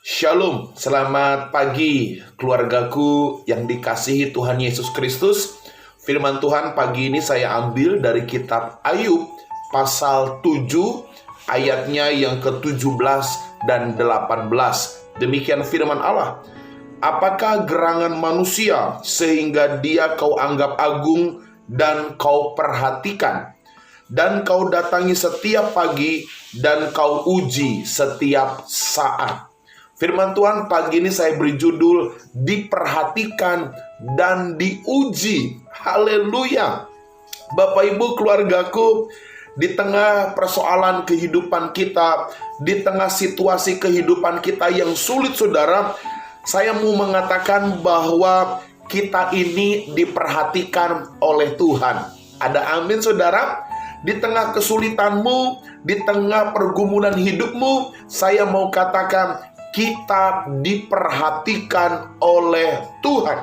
Shalom, selamat pagi keluargaku yang dikasihi Tuhan Yesus Kristus. Firman Tuhan pagi ini saya ambil dari kitab Ayub pasal 7 ayatnya yang ke-17 dan 18. Demikian firman Allah. Apakah gerangan manusia sehingga dia kau anggap agung dan kau perhatikan? Dan kau datangi setiap pagi dan kau uji setiap saat. Firman Tuhan pagi ini saya beri judul diperhatikan dan diuji. Haleluya. Bapak Ibu keluargaku, di tengah persoalan kehidupan kita, di tengah situasi kehidupan kita yang sulit saudara, saya mau mengatakan bahwa kita ini diperhatikan oleh Tuhan. Ada amin saudara? Di tengah kesulitanmu, di tengah pergumulan hidupmu, saya mau katakan kita diperhatikan oleh Tuhan.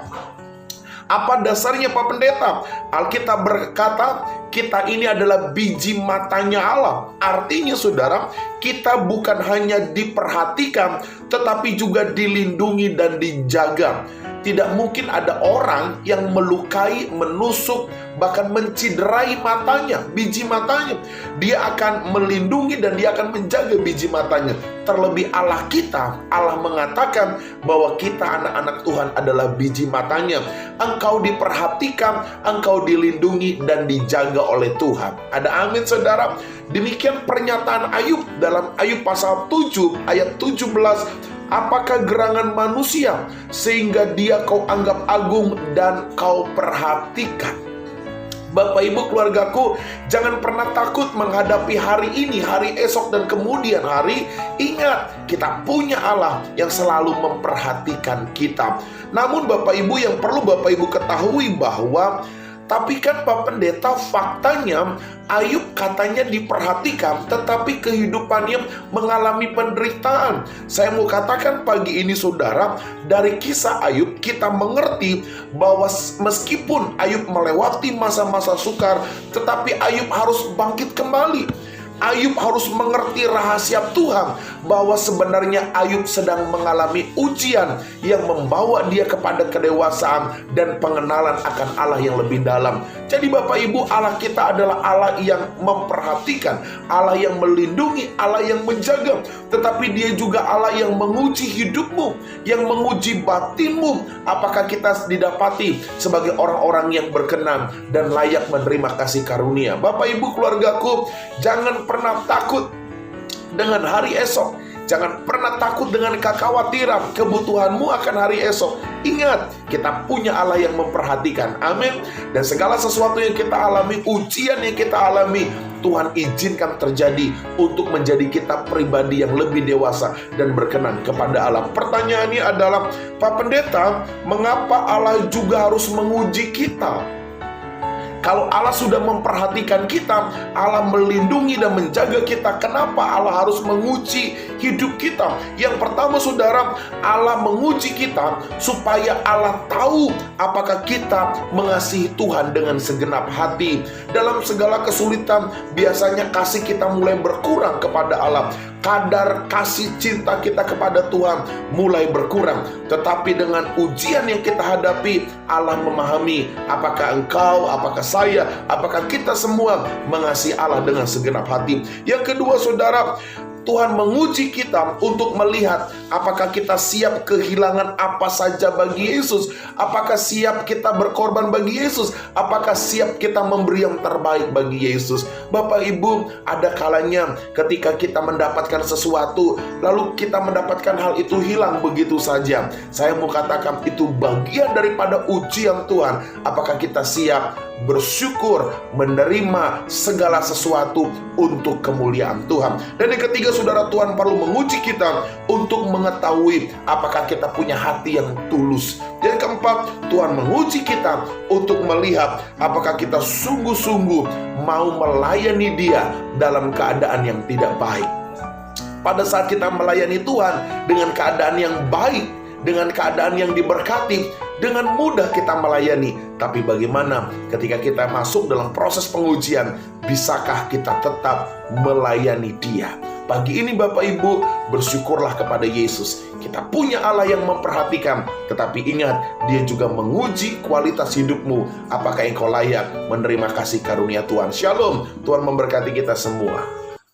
Apa dasarnya Pak Pendeta? Alkitab berkata kita ini adalah biji matanya Allah. Artinya saudara, kita bukan hanya diperhatikan tetapi juga dilindungi dan dijaga. Tidak mungkin ada orang yang melukai, menusuk, bahkan menciderai matanya, biji matanya. Dia akan melindungi dan dia akan menjaga biji matanya. Terlebih Allah kita, Allah mengatakan bahwa kita anak-anak Tuhan adalah biji matanya. Engkau diperhatikan, engkau dilindungi dan dijaga oleh Tuhan. Ada amin saudara. Demikian pernyataan Ayub dalam Ayub pasal 7 ayat 17. Apakah gerangan manusia sehingga dia kau anggap agung dan kau perhatikan? Bapak Ibu keluargaku, jangan pernah takut menghadapi hari ini, hari esok dan kemudian hari. Ingat, kita punya Allah yang selalu memperhatikan kita. Namun Bapak Ibu, yang perlu Bapak Ibu ketahui bahwa tapi kan Pak Pendeta, faktanya Ayub katanya diperhatikan, tetapi kehidupannya mengalami penderitaan. Saya mau katakan pagi ini saudara, dari kisah Ayub kita mengerti bahwa meskipun Ayub melewati masa-masa sukar, tetapi Ayub harus bangkit kembali. Ayub harus mengerti rahasia Tuhan bahwa sebenarnya Ayub sedang mengalami ujian yang membawa dia kepada kedewasaan dan pengenalan akan Allah yang lebih dalam. Jadi Bapak Ibu, Allah kita adalah Allah yang memperhatikan, Allah yang melindungi, Allah yang menjaga. Tetapi dia juga Allah yang menguji hidupmu, yang menguji batinmu. Apakah kita didapati sebagai orang-orang yang berkenan dan layak menerima kasih karunia? Bapak Ibu keluargaku, jangan pernah takut dengan hari esok. Jangan pernah takut dengan kekhawatiran kebutuhanmu akan hari esok. Ingat, kita punya Allah yang memperhatikan. Amin. Dan segala sesuatu yang kita alami, ujian yang kita alami, Tuhan izinkan terjadi untuk menjadi kita pribadi yang lebih dewasa dan berkenan kepada Allah. Pertanyaannya adalah, Pak Pendeta, mengapa Allah juga harus menguji kita? Kalau Allah sudah memperhatikan kita, Allah melindungi dan menjaga kita, kenapa Allah harus menguji hidup kita? Yang pertama saudara, Allah menguji kita supaya Allah tahu apakah kita mengasihi Tuhan dengan segenap hati. Dalam segala kesulitan, biasanya kasih kita mulai berkurang kepada Allah. Kadar kasih cinta kita kepada Tuhan mulai berkurang. Tetapi dengan ujian yang kita hadapi, Allah memahami apakah engkau, apakah saya, apakah kita semua mengasihi Allah dengan segenap hati. Yang kedua saudara, Tuhan menguji kita untuk melihat apakah kita siap kehilangan apa saja bagi Yesus. Apakah siap kita berkorban bagi Yesus. Apakah siap kita memberi yang terbaik bagi Yesus. Bapak Ibu, ada kalanya ketika kita mendapatkan sesuatu, lalu kita mendapatkan hal itu hilang begitu saja. Saya mau katakan itu bagian daripada ujian Tuhan. Apakah kita siap bersyukur, menerima segala sesuatu untuk kemuliaan Tuhan. Dan yang ketiga saudara, Tuhan perlu menguji kita untuk mengetahui apakah kita punya hati yang tulus. Yang keempat, Tuhan menguji kita untuk melihat apakah kita sungguh-sungguh mau melayani Dia dalam keadaan yang tidak baik. Pada saat kita melayani Tuhan dengan keadaan yang baik, dengan keadaan yang diberkati, dengan mudah kita melayani. Tapi bagaimana ketika kita masuk dalam proses pengujian? Bisakah kita tetap melayani Dia? Pagi ini Bapak Ibu, bersyukurlah kepada Yesus. Kita punya Allah yang memperhatikan, tetapi ingat, Dia juga menguji kualitas hidupmu. Apakah engkau layak menerima kasih karunia Tuhan? Shalom, Tuhan memberkati kita semua.